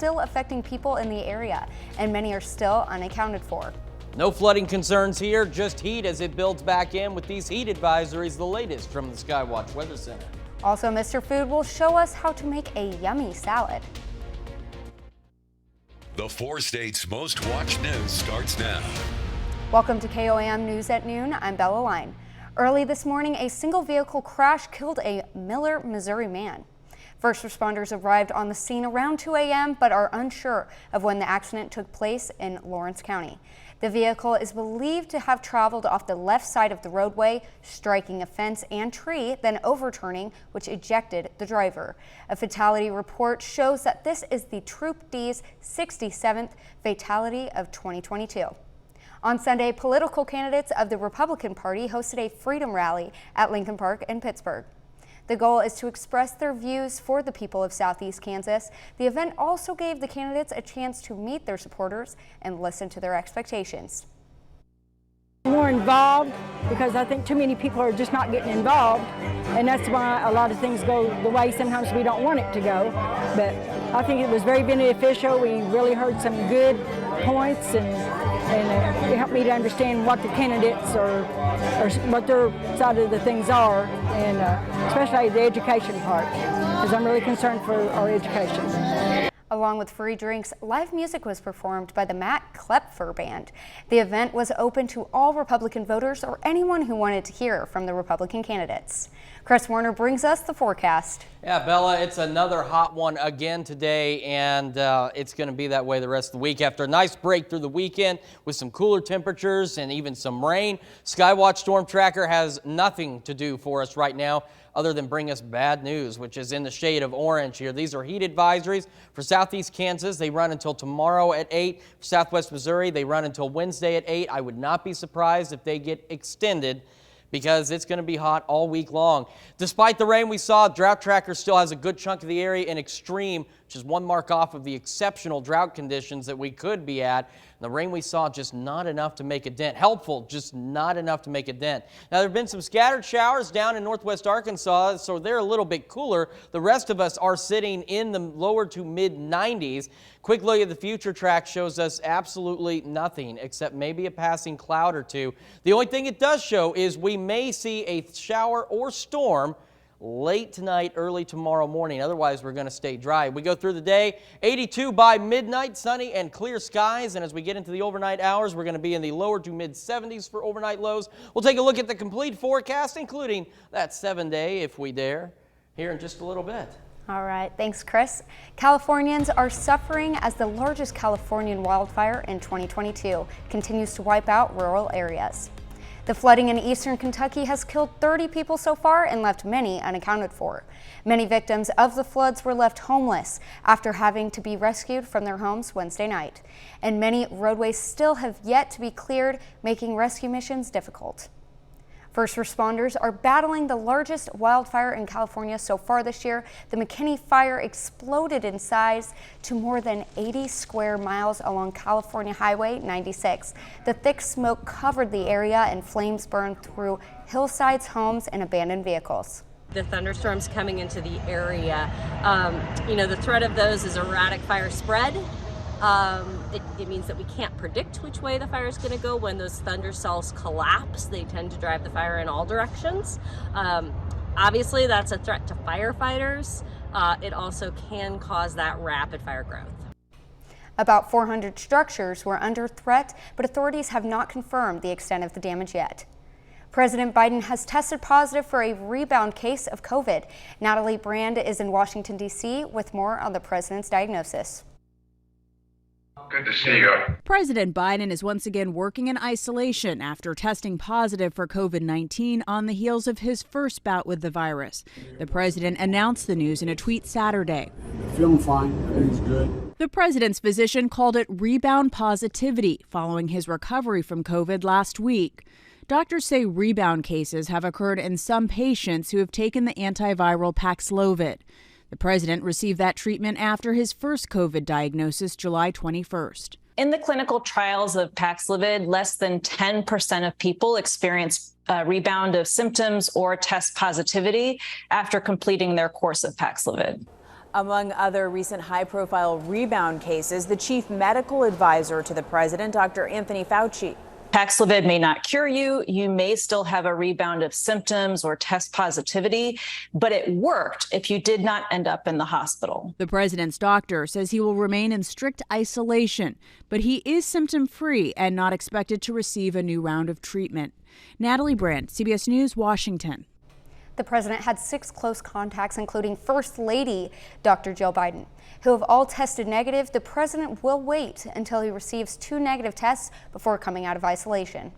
still affecting people in the area, and many are still unaccounted for. No flooding concerns here, just heat as it builds back in with these heat advisories, the latest from the Skywatch Weather Center. Also, Mr. Food will show us how to make a yummy salad. The 4 states' most watched news starts now. Welcome to KOAM News at Noon. I'm Bella Line. Early this morning, a single vehicle crash killed a Miller, Missouri man. First responders arrived on the scene around 2 a.m. but are unsure of when the accident took place in Lawrence County. The vehicle is believed to have traveled off the left side of the roadway, striking a fence and tree, then overturning, which ejected the driver. A fatality report shows that this is the Troop D's 67th fatality of 2022. On Sunday, political candidates of the Republican Party hosted a freedom rally at Lincoln Park in Pittsburgh. The goal is to express their views for the people of Southeast Kansas. The event also gave the candidates a chance to meet their supporters and listen to their expectations. More involved, because I think too many people are just not getting involved, and that's why a lot of things go the way sometimes we don't want it to go. But I think it was very beneficial. We really heard some good points, and it helped me to understand what the candidates or what their side of the things are, and especially the education part, because I'm really concerned for our education. Along with free drinks, live music was performed by the Matt Klepfer Band. The event was open to all Republican voters or anyone who wanted to hear from the Republican candidates. Chris Warner brings us the forecast. Yeah, Bella, it's another hot one again today, and it's going to be that way the rest of the week. After a nice break through the weekend with some cooler temperatures and even some rain, Skywatch Storm Tracker has nothing to do for us right now other than bring us bad news, which is in the shade of orange here. These are heat advisories for Southeast Kansas. They run until tomorrow at 8. For Southwest Missouri, they run until Wednesday at 8. I would not be surprised if they get extended, because it's going to be hot all week long. Despite the rain we saw, Drought Tracker still has a good chunk of the area in extreme, which is one mark off of the exceptional drought conditions that we could be at. And the rain we saw, just not enough to make a dent. Helpful, just not enough to make a dent. Now, there have been some scattered showers down in northwest Arkansas, so they're a little bit cooler. The rest of us are sitting in the lower to mid 90s. Quick look at the future track shows us absolutely nothing except maybe a passing cloud or two. The only thing it does show is we may see a shower or storm late tonight, early tomorrow morning. Otherwise, we're going to stay dry. We go through the day, 82 by midnight, sunny and clear skies. And as we get into the overnight hours, we're going to be in the lower to mid 70s for overnight lows. We'll take a look at the complete forecast, including that 7-day, if we dare, here in just a little bit. All right, thanks, Chris. Californians are suffering as the largest Californian wildfire in 2022 continues to wipe out rural areas. The flooding in eastern Kentucky has killed 30 people so far and left many unaccounted for. Many victims of the floods were left homeless after having to be rescued from their homes Wednesday night. And many roadways still have yet to be cleared, making rescue missions difficult. First responders are battling the largest wildfire in California so far this year. The Mckinney Fire exploded in size to more than 80 square miles along California Highway 96. The thick smoke covered the area and flames burned through hillsides, homes, and abandoned vehicles. The thunderstorms coming into the area, the threat of those is erratic fire spread. It means that we can't predict which way the fire is going to go. When those thunder cells collapse, they tend to drive the fire in all directions. Obviously, that's a threat to firefighters. It also can cause that rapid fire growth. About 400 structures were under threat, but authorities have not confirmed the extent of the damage yet. President Biden has tested positive for a rebound case of COVID. Natalie Brand is in Washington, D.C. with more on the president's diagnosis. Good to see you. President Biden is once again working in isolation after testing positive for COVID-19 on the heels of his first bout with the virus. The president announced the news in a tweet Saturday. Feeling fine. Everything's good. The president's physician called it rebound positivity following his recovery from COVID last week. Doctors say rebound cases have occurred in some patients who have taken the antiviral Paxlovid. The president received that treatment after his first COVID diagnosis July 21st. In the clinical trials of Paxlovid, less than 10% of people experience a rebound of symptoms or test positivity after completing their course of Paxlovid. Among other recent high-profile rebound cases, the chief medical advisor to the president, Dr. Anthony Fauci. Paxlovid may not cure you. You may still have a rebound of symptoms or test positivity, but it worked if you did not end up in the hospital. The president's doctor says he will remain in strict isolation, but he is symptom-free and not expected to receive a new round of treatment. Natalie Brandt, CBS News, Washington. The president had 6 close contacts, including First Lady Dr. Jill Biden, who have all tested negative. The president will wait until he receives 2 negative tests before coming out of isolation.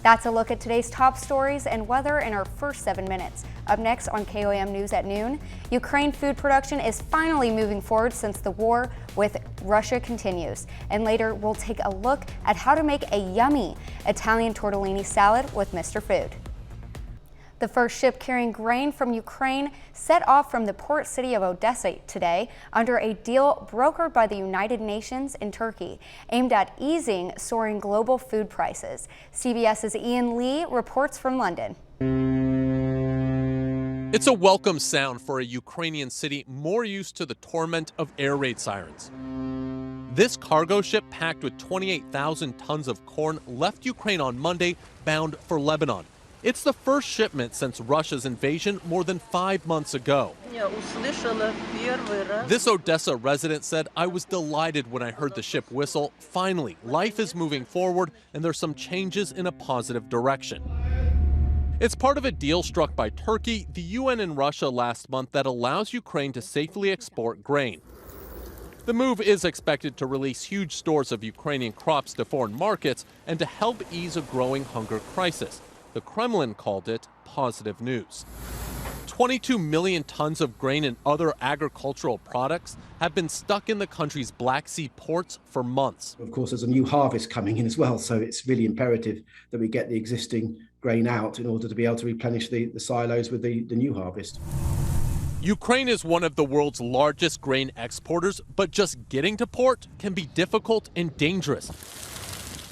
That's a look at today's top stories and weather in our first 7 minutes. Up next on KOAM News at noon, Ukraine food production is finally moving forward since the war with Russia continues. And later, we'll take a look at how to make a yummy Italian tortellini salad with Mr. Food. The first ship carrying grain from Ukraine set off from the port city of Odessa today under a deal brokered by the United Nations in Turkey, aimed at easing soaring global food prices. CBS's Ian Lee reports from London. It's a welcome sound for a Ukrainian city more used to the torment of air raid sirens. This cargo ship packed with 28,000 tons of corn left Ukraine on Monday, bound for Lebanon. It's the first shipment since Russia's invasion more than 5 months ago. This Odessa resident said, "I was delighted when I heard the ship whistle. Finally, life is moving forward and there's some changes in a positive direction." It's part of a deal struck by Turkey, the UN, and Russia last month that allows Ukraine to safely export grain. The move is expected to release huge stores of Ukrainian crops to foreign markets and to help ease a growing hunger crisis. The Kremlin called it positive news. 22 million tons of grain and other agricultural products have been stuck in the country's Black Sea ports for months. Of course, there's a new harvest coming in as well, so it's really imperative that we get the existing grain out in order to be able to replenish the silos with the new harvest. Ukraine is one of the world's largest grain exporters, but just getting to port can be difficult and dangerous.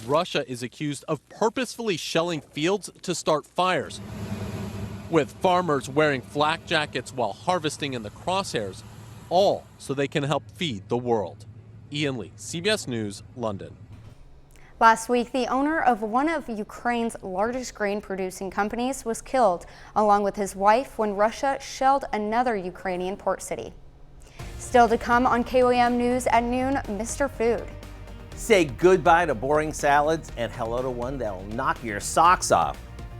Russia is accused of purposefully shelling fields to start fires, with farmers wearing flak jackets while harvesting in the crosshairs, all so they can help feed the world. Ian Lee, CBS News, London. Last week, the owner of one of Ukraine's largest grain-producing companies was killed, along with his wife, when Russia shelled another Ukrainian port city. Still to come on KOAM News at noon, Mr. Food. Say goodbye to boring salads and hello to one that'll knock your socks off.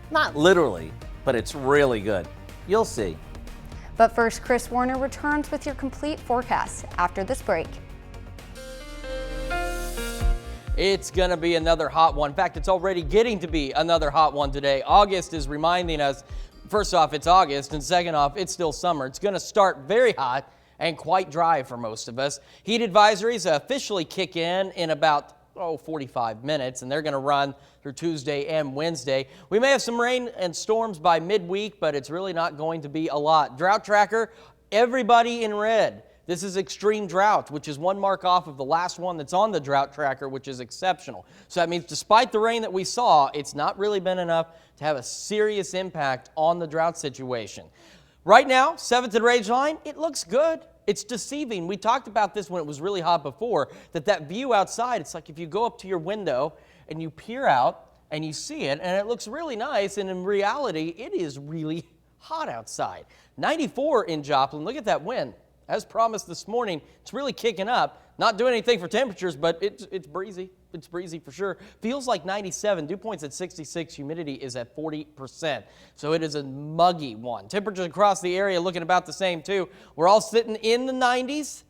Not literally, but it's really good. You'll see. But first, Chris Warner returns with your complete forecast after this break. It's going to be another hot one. In fact, it's already getting to be another hot one today. August is reminding us, first off, it's August, and second off, it's still summer. It's going to start very hot and quite dry for most of us. Heat advisories officially kick in about 45 minutes, and they're going to run through Tuesday and Wednesday. We may have some rain and storms by midweek, but it's really not going to be a lot. Drought tracker, everybody in red. This is extreme drought, which is 1 mark off of the last one that's on the drought tracker, which is exceptional. So that means despite the rain that we saw, it's not really been enough to have a serious impact on the drought situation. Right now, 7th and range line, it looks good. It's deceiving. We talked about this when it was really hot before, that view outside, it's like if you go up to your window and you peer out and you see it, and it looks really nice, and in reality, it is really hot outside. 94 in Joplin. Look at that wind. As promised this morning, it's really kicking up. Not doing anything for temperatures, but it's breezy. It's breezy for sure. Feels like 97. Dew point's at 66. Humidity is at 40%. So it is a muggy one. Temperatures across the area looking about the same too. We're all sitting in the 90s,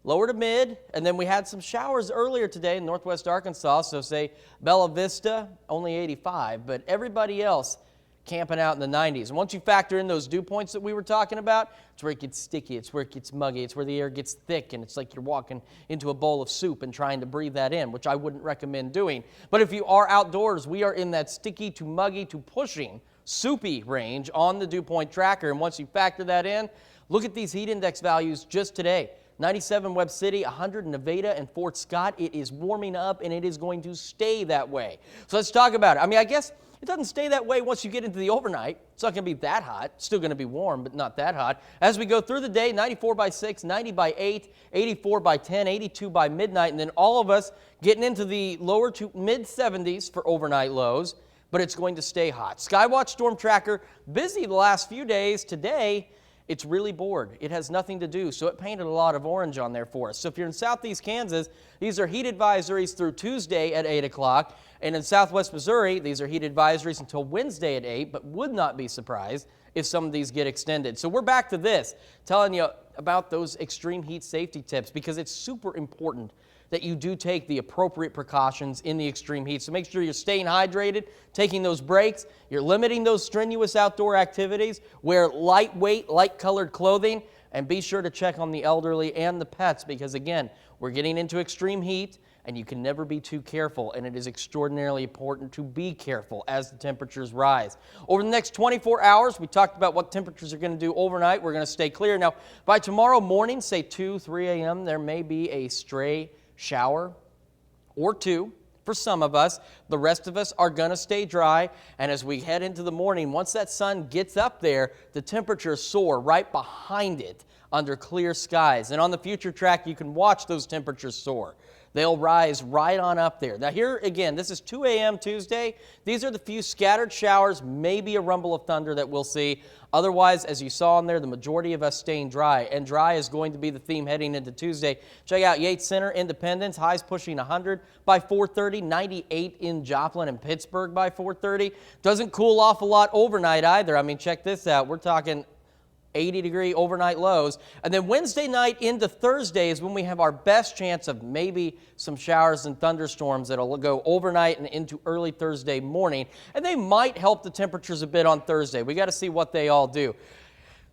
lower to mid, and then we had some showers earlier today in northwest Arkansas. So say Bella Vista, only 85, but everybody else camping out in the 90s. And once you factor in those dew points that we were talking about, it's where it gets sticky, it's where it gets muggy, it's where the air gets thick, and it's like you're walking into a bowl of soup and trying to breathe that in, which I wouldn't recommend doing. But if you are outdoors, we are in that sticky to muggy to pushing soupy range on the dew point tracker. And once you factor that in, look at these heat index values just today. 97 Webb City, 100 in Nevada and Fort Scott. It is warming up and it is going to stay that way. So let's talk about it. I mean, I guess it doesn't stay that way once you get into the overnight. It's not going to be that hot. It's still going to be warm, but not that hot. As we go through the day, 94 by 6, 90 by 8, 84 by 10, 82 by midnight, and then all of us getting into the lower to mid 70s for overnight lows, but it's going to stay hot. Skywatch Storm Tracker, busy the last few days. Today, it's really bored. It has nothing to do, so it painted a lot of orange on there for us. So if you're in southeast Kansas, these are heat advisories through Tuesday at 8 o'clock. And in southwest Missouri, these are heat advisories until Wednesday at 8, but would not be surprised if some of these get extended. So we're back to this, telling you about those extreme heat safety tips, because it's super important that you do take the appropriate precautions in the extreme heat. So make sure you're staying hydrated, taking those breaks, you're limiting those strenuous outdoor activities, wear lightweight, light-colored clothing, and be sure to check on the elderly and the pets, because again, we're getting into extreme heat, and you can never be too careful, and it is extraordinarily important to be careful as the temperatures rise. Over the next 24 hours, we talked about what temperatures are going to do overnight. We're going to stay clear. Now, by tomorrow morning, say 2, 3 a.m., there may be a stray shower or two for some of us. The rest of us are going to stay dry, and as we head into the morning, once that sun gets up there, the temperatures soar right behind it under clear skies. And on the future track, you can watch those temperatures soar. They'll rise right on up there. Now here again, this is 2 a.m. Tuesday. These are the few scattered showers, maybe a rumble of thunder that we'll see. Otherwise, as you saw in there, the majority of us staying dry, and dry is going to be the theme heading into Tuesday. Check out Yates Center, Independence, highs pushing 100 by 4:30, 98 in Joplin and Pittsburgh by 4:30. Doesn't cool off a lot overnight either. I mean, check this out. We're talking 80-degree overnight lows. And then Wednesday night into Thursday is when we have our best chance of maybe some showers and thunderstorms that'll go overnight and into early Thursday morning. And they might help the temperatures a bit on Thursday. We got to see what they all do.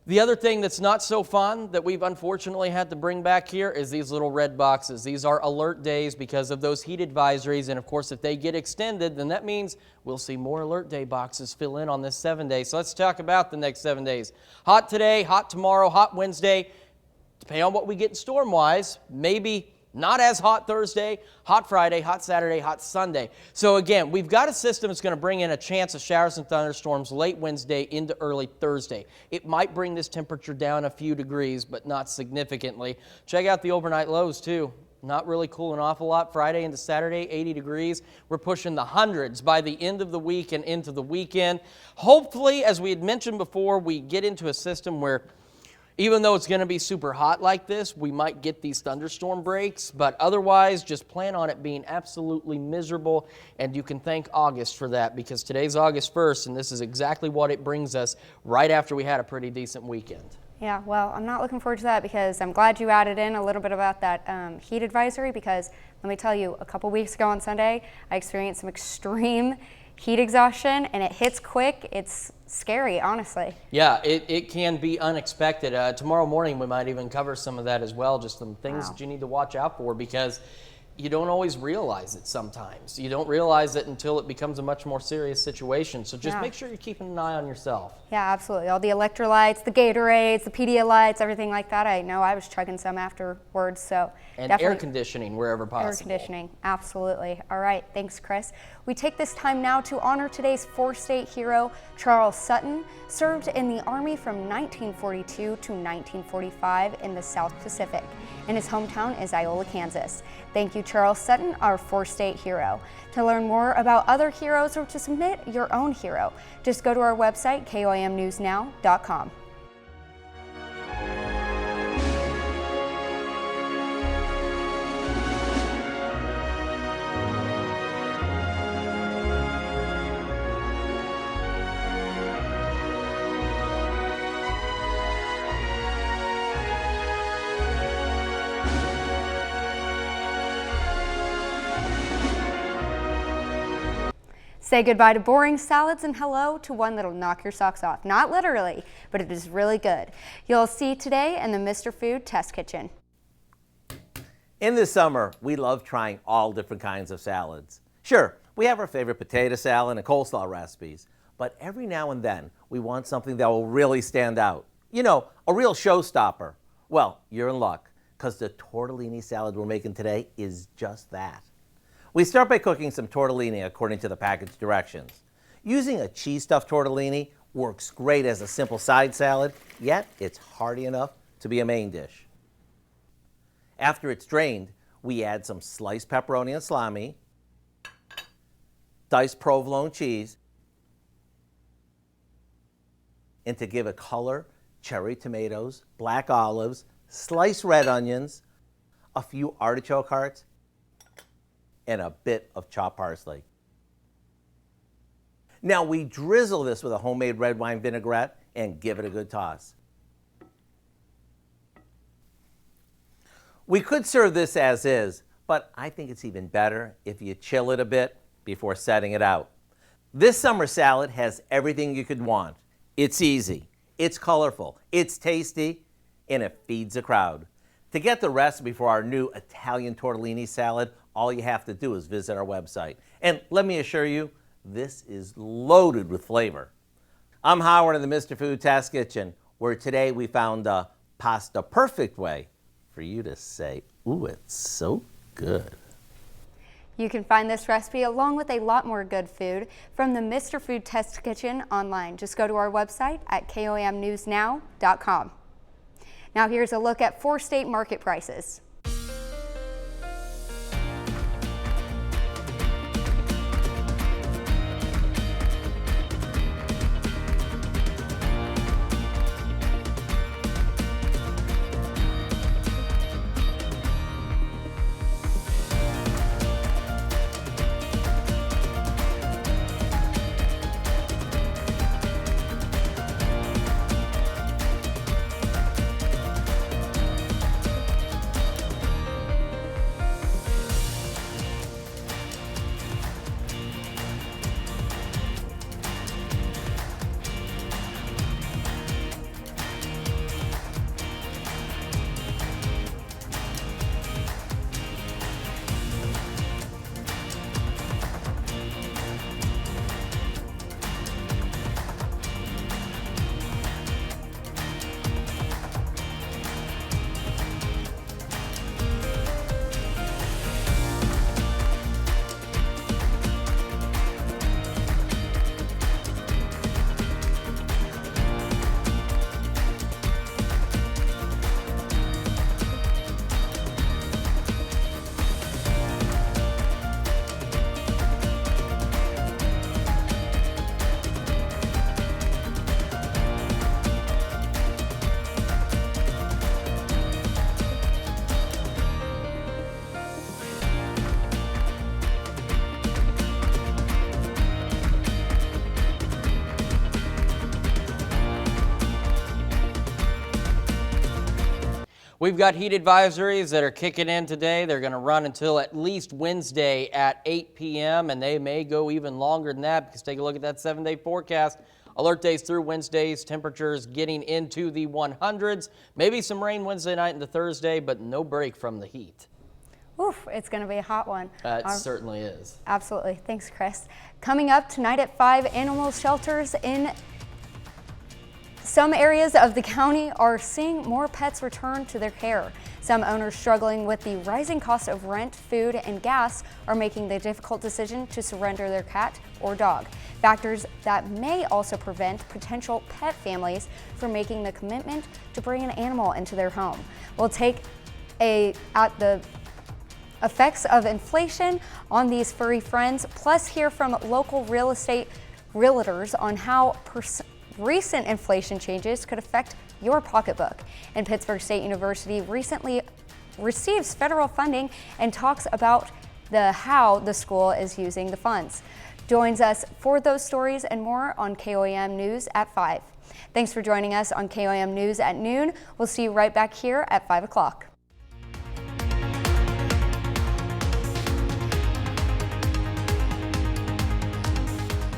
The other thing that's not so fun that we've unfortunately had to bring back here is these little red boxes. These are alert days because of those heat advisories, and of course if they get extended, then that means we'll see more alert day boxes fill in on this 7 day. So let's talk about the next 7 days. Hot today, hot tomorrow, hot Wednesday. Depending on what we get storm-wise, maybe not as hot Thursday, hot Friday, hot Saturday, hot Sunday. So again, we've got a system that's going to bring in a chance of showers and thunderstorms late Wednesday into early Thursday. It might bring this temperature down a few degrees, but not significantly. Check out the overnight lows too. Not really cooling off a lot. Friday into Saturday, 80 degrees. We're pushing the hundreds by the end of the week and into the weekend. Hopefully, as we had mentioned before, we get into a system where even though it's going to be super hot like this, we might get these thunderstorm breaks, but otherwise just plan on it being absolutely miserable, and you can thank August for that, because today's August 1st, and this is exactly what it brings us right after we had a pretty decent weekend. Yeah, well, I'm not looking forward to that, because I'm glad you added in a little bit about that heat advisory, because let me tell you, a couple weeks ago on Sunday, I experienced some extreme heat exhaustion, and it hits quick. It's scary, honestly. Yeah, it can be unexpected. Tomorrow morning, we might even cover some of that as well, just some things that you need to watch out for, because you don't always realize it sometimes. You don't realize it until it becomes a much more serious situation. So just make sure you're keeping an eye on yourself. Yeah, absolutely. All the electrolytes, the Gatorades, the Pedialytes, everything like that. I know I was chugging some afterwards, so and definitely air conditioning wherever possible. Air conditioning, absolutely. All right, thanks, Chris. We take this time now to honor today's four-state hero, Charles Sutton. Served in the Army from 1942 to 1945 in the South Pacific, and his hometown is Iola, Kansas. Thank you, Charles Sutton, our four-state hero. To learn more about other heroes or to submit your own hero, just go to our website, koamnewsnow.com. Say goodbye to boring salads and hello to one that'll knock your socks off. Not literally, but it is really good. You'll see today in the Mr. Food Test Kitchen. In the summer, we love trying all different kinds of salads. Sure, we have our favorite potato salad and coleslaw recipes, but every now and then we want something that will really stand out. You know, a real showstopper. Well, you're in luck, because the tortellini salad we're making today is just that. We start by cooking some tortellini according to the package directions. Using a cheese-stuffed tortellini works great as a simple side salad, yet it's hearty enough to be a main dish. After it's drained, we add some sliced pepperoni and salami, diced provolone cheese, and to give it color, cherry tomatoes, black olives, sliced red onions, a few artichoke hearts, and a bit of chopped parsley. Now we drizzle this with a homemade red wine vinaigrette and give it a good toss. We could serve this as is, but I think it's even better if you chill it a bit before setting it out. This summer salad has everything you could want. It's easy, it's colorful, it's tasty, and it feeds a crowd. To get the recipe for our new Italian tortellini salad, all you have to do is visit our website. And let me assure you, this is loaded with flavor. I'm Howard in the Mr. Food Test Kitchen, where today we found the pasta perfect way for you to say, ooh, it's so good. You can find this recipe along with a lot more good food from the Mr. Food Test Kitchen online. Just go to our website at komnewsnow.com. Now here's a look at 4 state market prices. We've got heat advisories that are kicking in today. They're going to run until at least Wednesday at 8 p.m. and they may go even longer than that because take a look at that 7-day forecast. Alert days through Wednesdays, temperatures getting into the 100s. Maybe some rain Wednesday night into Thursday, but no break from the heat. Oof, it's going to be a hot one. It certainly is. Absolutely. Thanks, Chris. Coming up tonight at 5, animal shelters in some areas of the county are seeing more pets return to their care. Some owners struggling with the rising cost of rent, food, and gas are making the difficult decision to surrender their cat or dog. Factors that may also prevent potential pet families from making the commitment to bring an animal into their home. We'll take at the effects of inflation on these furry friends, plus hear from local real estate realtors on how recent inflation changes could affect your pocketbook. And Pittsburgh State University recently receives federal funding and talks about how the school is using the funds. Joins us for those stories and more on KOAM News at 5. Thanks for joining us on KOAM News at noon. We'll see you right back here at 5 o'clock.